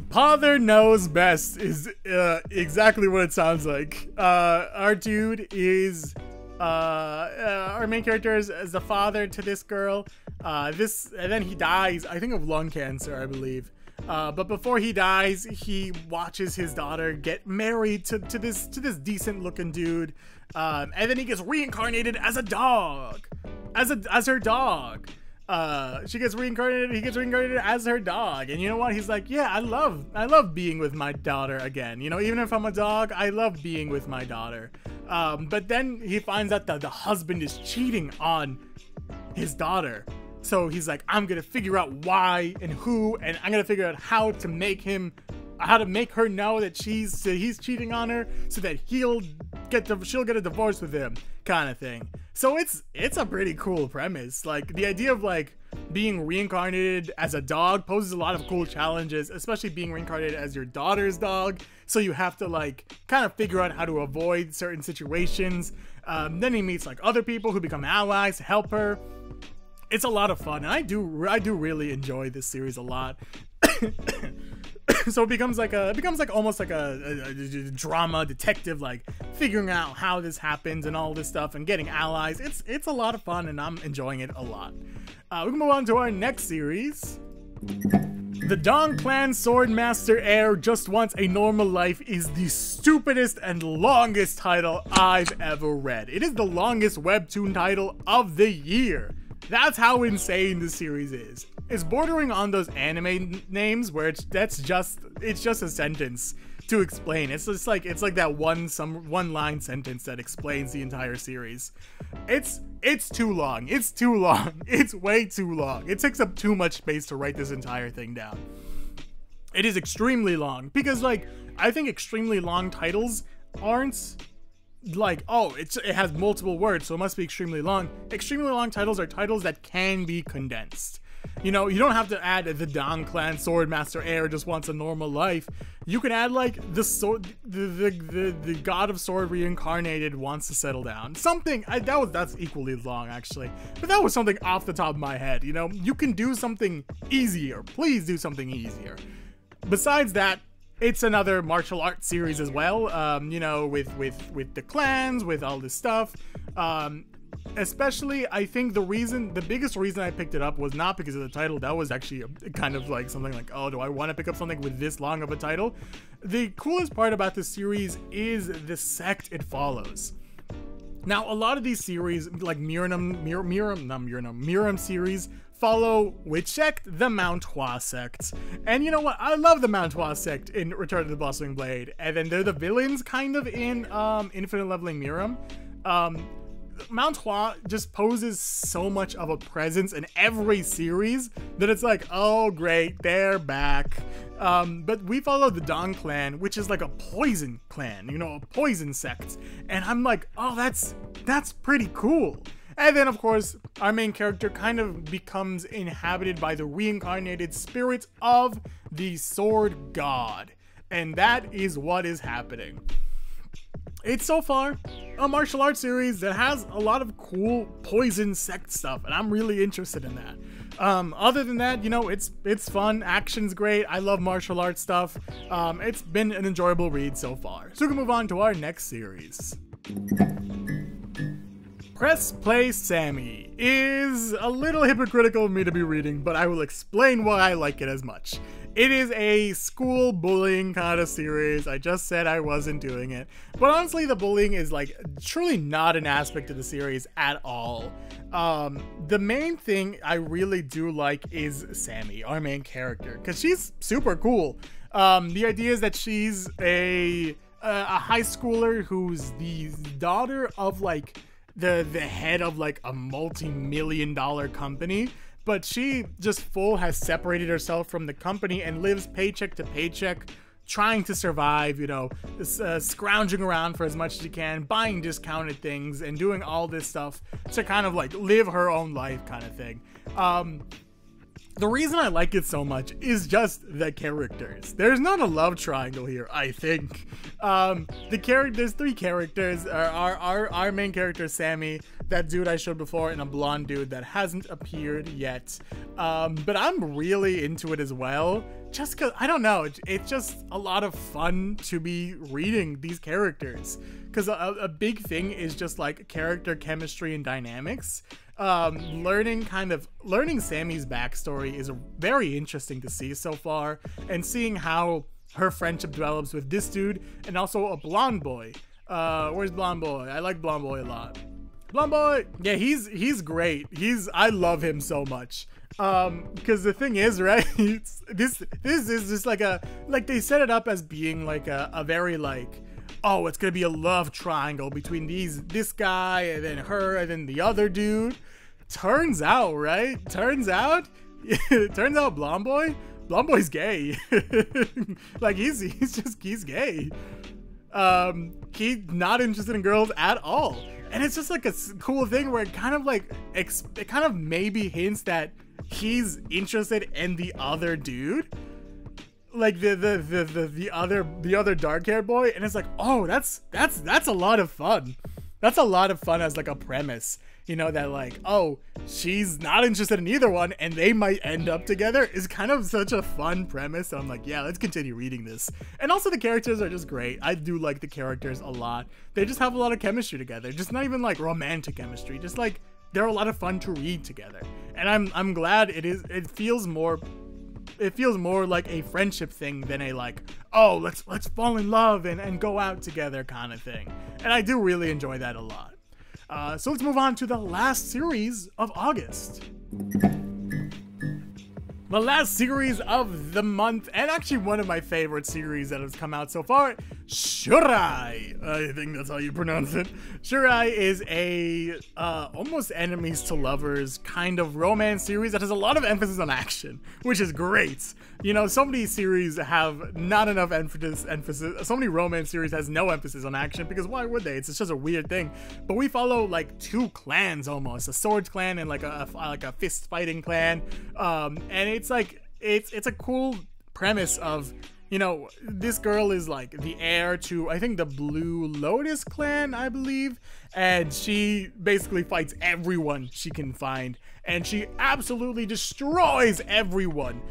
Paw-ther Knows Best is exactly what it sounds like. Our dude is our main character is the father to this girl. And then he dies, I think of lung cancer, I believe. But before he dies, he watches his daughter get married to this decent looking dude, and then he gets reincarnated as a dog, as her dog. He gets reincarnated as her dog, and you know what? He's like, yeah, I love being with my daughter again. You know, even if I'm a dog, I love being with my daughter. But then he finds out that the husband is cheating on his daughter. So he's like, I'm gonna figure out why and who, and I'm gonna figure out how to make her know that he's cheating on her, so that she'll get a divorce with him, kind of thing. So it's a pretty cool premise. Like, the idea of like being reincarnated as a dog poses a lot of cool challenges, especially being reincarnated as your daughter's dog. So you have to like kind of figure out how to avoid certain situations. Then he meets like other people who become allies to help her. It's a lot of fun, and I do really enjoy this series a lot. So it becomes almost like a drama detective, like figuring out how this happens and all this stuff and getting allies. It's a lot of fun, and I'm enjoying it a lot. We can move on to our next series. The Dong Clan Swordmaster Heir Just Wants a Normal Life is the stupidest and longest title I've ever read. It is the longest Webtoon title of the year. That's how insane this series is. It's bordering on those anime names where it's just a sentence to explain. It's like that one line sentence that explains the entire series. It's too long. It's too long. It's way too long. It takes up too much space to write this entire thing down. It is extremely long because like I think extremely long titles aren't like, oh, it has multiple words, so it must be extremely long. Extremely long titles are titles that can be condensed. You know, you don't have to add the Dong Clan Swordmaster Heir Just Wants a Normal Life. You can add like the God of Sword Reincarnated Wants to Settle Down. Something that's equally long actually, but that was something off the top of my head. You know, you can do something easier. Please do something easier. Besides that, it's another martial arts series as well, you know, with the clans, with all this stuff. Especially, I think the biggest reason I picked it up was not because of the title. That was actually kind of like something like, oh, do I want to pick up something with this long of a title? The coolest part about this series is the sect it follows. Now, a lot of these series, like Miram series, follow which sect? The Mantua sect. And you know what? I love the Mantua sect in Return of the Blossoming Blade. And then they're the villains kind of in Infinite Leveling Miram. Mantua just poses so much of a presence in every series that it's like, oh great, they're back. But we follow the Dawn clan, which is like a poison clan, you know, a poison sect. And I'm like, oh, that's pretty cool. And then, of course, our main character kind of becomes inhabited by the reincarnated spirit of the Sword God. And that is what is happening. It's so far a martial arts series that has a lot of cool poison sect stuff, and I'm really interested in that. Other than that, you know, it's fun, action's great, I love martial arts stuff. It's been an enjoyable read so far. So we can move on to our next series. Press Play Sami is a little hypocritical of me to be reading, but I will explain why I like it as much. It is a school bullying kind of series. I just said I wasn't doing it. But honestly, the bullying is like truly not an aspect of the series at all. The main thing I really do like is Sami, our main character, because she's super cool. The idea is that she's a high schooler who's the daughter of like the head of like a multi-million-dollar company. But she just has separated herself from the company and lives paycheck to paycheck, trying to survive, you know, scrounging around for as much as she can, buying discounted things, and doing all this stuff to kind of like live her own life kind of thing. The reason I like it so much is just the characters. There's not a love triangle here, I think. There's three characters. Our main character, Sami, that dude I showed before, and a blonde dude that hasn't appeared yet. But I'm really into it as well. Just because, I don't know, it's just a lot of fun to be reading these characters. Because a big thing is just like character chemistry and dynamics. Learning Sami's backstory is very interesting to see so far, and seeing how her friendship develops with this dude and also a blonde boy. Where's blonde boy? I like blonde boy a lot. Blonde boy, yeah, he's great. I love him so much. Because the thing is, right, this is just like they set it up as being like a very like, oh, it's gonna be a love triangle between this guy and then her and then the other dude. Turns out, right? Turns out blonde boy's gay. Like he's gay. He's not interested in girls at all. And it's just like a cool thing where it kind of maybe hints that he's interested in the other dude, like the other dark-haired boy, and it's like, oh, that's a lot of fun. That's a lot of fun as like a premise, you know, that like, oh, she's not interested in either one and they might end up together is kind of such a fun premise. So I'm like, yeah, let's continue reading this. And also the characters are just great. I do like the characters a lot. They just have a lot of chemistry together. Just not even like romantic chemistry, just like they're a lot of fun to read together. And I'm glad it feels more like a friendship thing than a like, oh, let's fall in love and go out together kind of thing. And I do really enjoy that a lot. So let's move on to the last series of August. The last series of the month, and actually one of my favorite series that has come out so far, SHIRAI. I think that's how you pronounce it. SHIRAI is a almost enemies to lovers kind of romance series that has a lot of emphasis on action, which is great. You know, so many series have not enough emphasis. So many romance series has no emphasis on action, because why would they? It's just a weird thing. But we follow like two clans almost, a swords clan and like a fist fighting clan, and it's like it's a cool premise of, you know, this girl is like the heir to, I think, the Blue Lotus clan, I believe, and she basically fights everyone she can find, and she absolutely destroys everyone,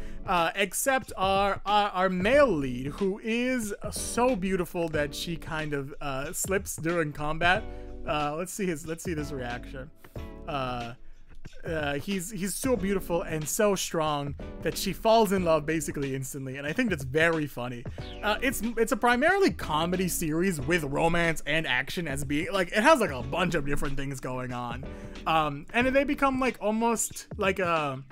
except our male lead, who is so beautiful that she kind of slips during combat. Let's see this reaction. He's so beautiful and so strong that she falls in love basically instantly, and I think that's very funny. It's a primarily comedy series with romance and action as being like, it has like a bunch of different things going on, and they become like almost like an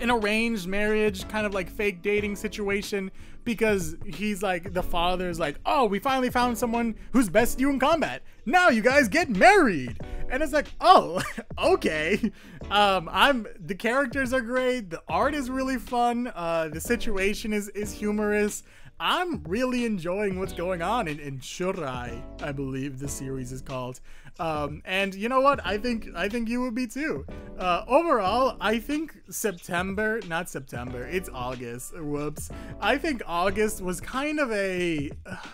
arranged marriage, kind of like fake dating situation, because he's like, the father's like, oh, we finally found someone who's best you in combat, now you guys get married. And it's like, oh, okay. The characters are great, the art is really fun, the situation is humorous. I'm really enjoying what's going on in SHIRAI, I believe the series is called. And you know what? I think you would be too. Overall, I think not September, it's August. Whoops. I think August was kind of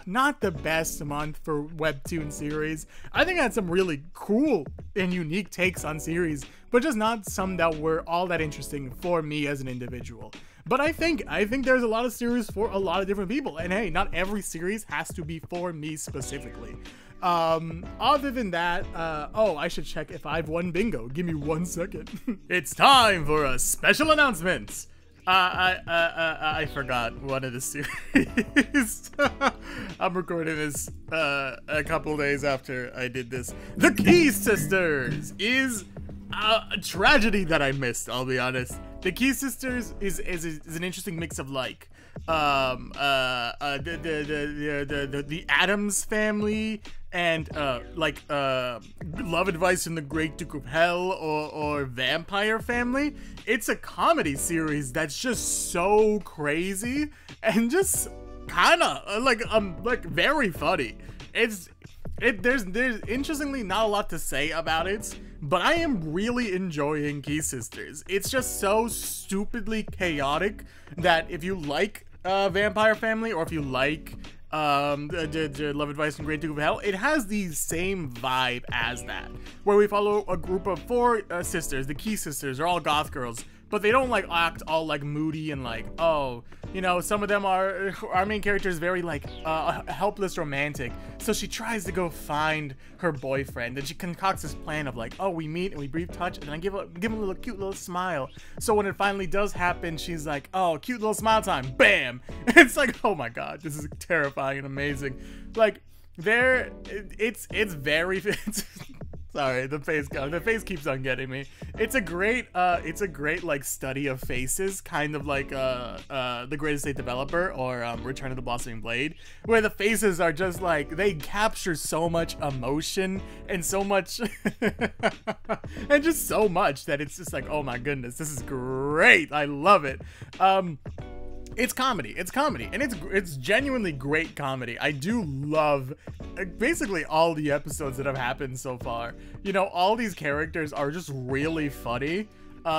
not the best month for Webtoon series. I think I had some really cool and unique takes on series, but just not some that were all that interesting for me as an individual. But I think there's a lot of series for a lot of different people, and hey, not every series has to be for me specifically. Other than that, oh, I should check if I've won bingo. Give me 1 second. It's time for a special announcement. I forgot one of the series. I'm recording this a couple days after I did this. The Key Sisters is a tragedy that I missed, I'll be honest. The Key Sisters is an interesting mix of like the Addams family and like Love Advice from the Great Duke of Hell or Vampire Family. It's a comedy series that's just so crazy and just kind of like very funny. There's interestingly not a lot to say about it, but I am really enjoying Key Sisters. It's just so stupidly chaotic that if you like Vampire Family, or if you like the Love Advice from Great Duke of Hell, it has the same vibe as that, where we follow a group of 4 sisters. The Key Sisters are all goth girls, but they don't like act all like moody and like, oh, you know, some of them are, our main character is very like helpless romantic, so she tries to go find her boyfriend, and she concocts this plan of like, oh, we meet and we brief touch, and I give him a little cute little smile, so when it finally does happen, she's like, oh, cute little smile time, bam. It's like, oh my god, this is terrifying and amazing. Like, it's very sorry, the face keeps on getting me. It's a great like study of faces, kind of like The Greatest State Developer or Return of the Blossoming Blade, where the faces are just like, they capture so much emotion and so much and just so much that it's just like, oh my goodness, this is great. I love it. It's comedy, and it's genuinely great comedy. I do love basically all the episodes that have happened so far. You know, all these characters are just really funny.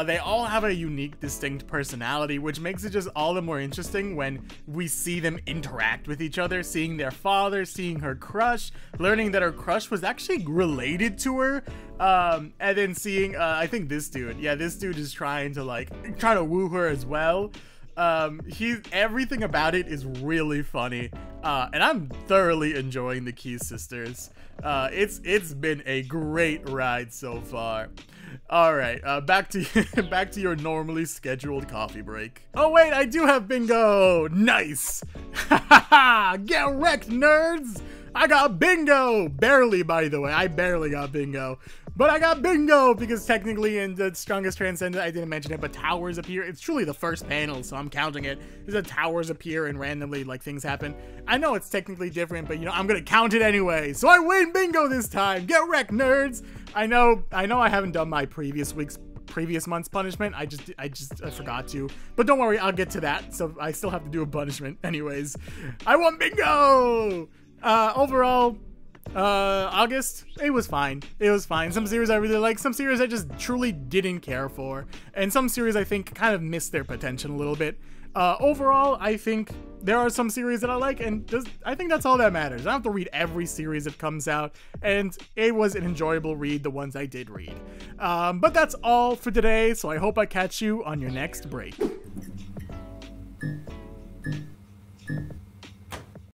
They all have a unique, distinct personality, which makes it just all the more interesting when we see them interact with each other, seeing their father, seeing her crush, learning that her crush was actually related to her, and then seeing, I think this dude is trying to woo her as well. Everything about it is really funny, and I'm thoroughly enjoying the Key Sisters. It's been a great ride so far. All right, back to your normally scheduled coffee break. Oh wait, I do have bingo. Nice. Get wrecked, nerds. I got bingo. Barely, by the way. I barely got bingo. But I got bingo because technically in the Strongest Transcendent, I didn't mention it, but towers appear. It's truly the first panel, so I'm counting it. The towers appear and randomly like things happen. I know it's technically different, but you know, I'm gonna count it anyway. So I win bingo this time. Get wrecked, nerds. I know I haven't done my previous month's punishment. I forgot to, but don't worry, I'll get to that. So I still have to do a punishment anyways. I won bingo. Overall, August, it was fine. Some series I really like, some series I just truly didn't care for, and some series I think kind of missed their potential a little bit. Overall, I think there are some series that I like, and I think that's all that matters. I don't have to read every series that comes out, and it was an enjoyable read, the ones I did read. But that's all for today, so I hope I catch you on your next break.